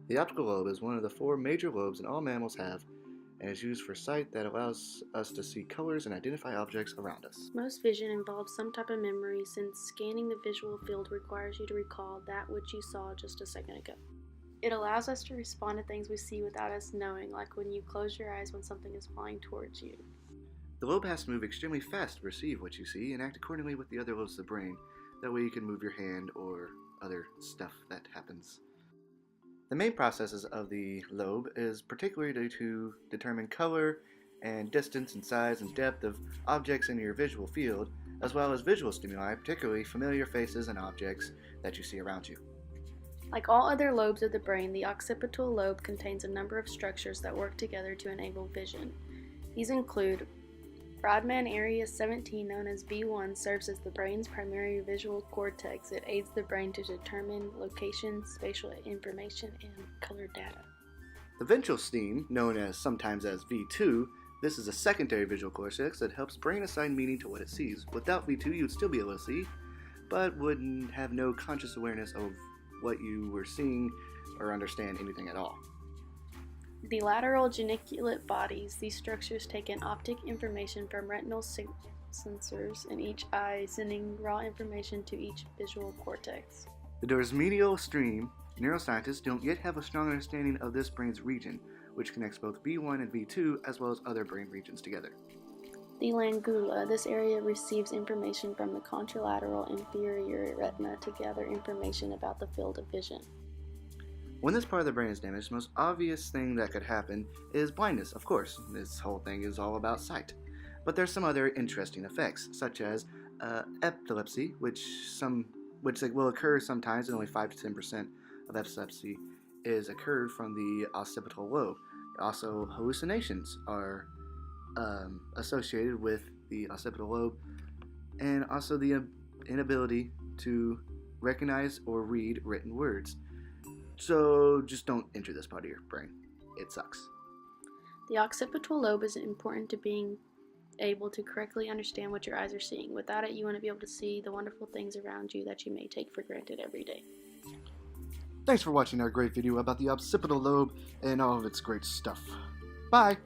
The optical lobe is one of the four major lobes that all mammals have and is used for sight that allows us to see colors and identify objects around us. Most vision involves some type of memory since scanning the visual field requires you to recall that which you saw just a second ago. It allows us to respond to things we see without us knowing, like when you close your eyes when something is flying towards you. The lobe has to move extremely fast to perceive what you see and act accordingly with the other lobes of the brain. That way you can move your hand or other stuff that happens. The main processes of the lobe is particularly to determine color and distance and size and depth of objects in your visual field, as well as visual stimuli, particularly familiar faces and objects that you see around you. Like all other lobes of the brain, the occipital lobe contains a number of structures that work together to enable vision. These include Brodmann Area 17, known as B1, serves as the brain's primary visual cortex. It aids the brain to determine location, spatial information, and color data. The ventral steam, known sometimes as V2, this is a secondary visual cortex that helps brain assign meaning to what it sees. Without V2, you would still be able to see, but wouldn't have no conscious awareness of what you were seeing or understand anything at all. The lateral geniculate bodies, these structures take in optic information from retinal sensors in each eye, sending raw information to each visual cortex. The dorsmedial stream, neuroscientists don't yet have a strong understanding of this brain's region, which connects both V1 and V2 as well as other brain regions together. The langula, this area receives information from the contralateral inferior retina to gather information about the field of vision. When this part of the brain is damaged, the most obvious thing that could happen is blindness, of course. This whole thing is all about sight. But there's some other interesting effects, such as epilepsy, which will occur sometimes, and only 5 to 10% of epilepsy is occurred from the occipital lobe. Also, hallucinations are associated with the occipital lobe, and also the inability to recognize or read written words. So just don't enter this part of your brain. It sucks. The occipital lobe is important to being able to correctly understand what your eyes are seeing. Without it, you wouldn't be able to see the wonderful things around you that you may take for granted every day. Thanks for watching our great video about the occipital lobe and all of its great stuff. Bye!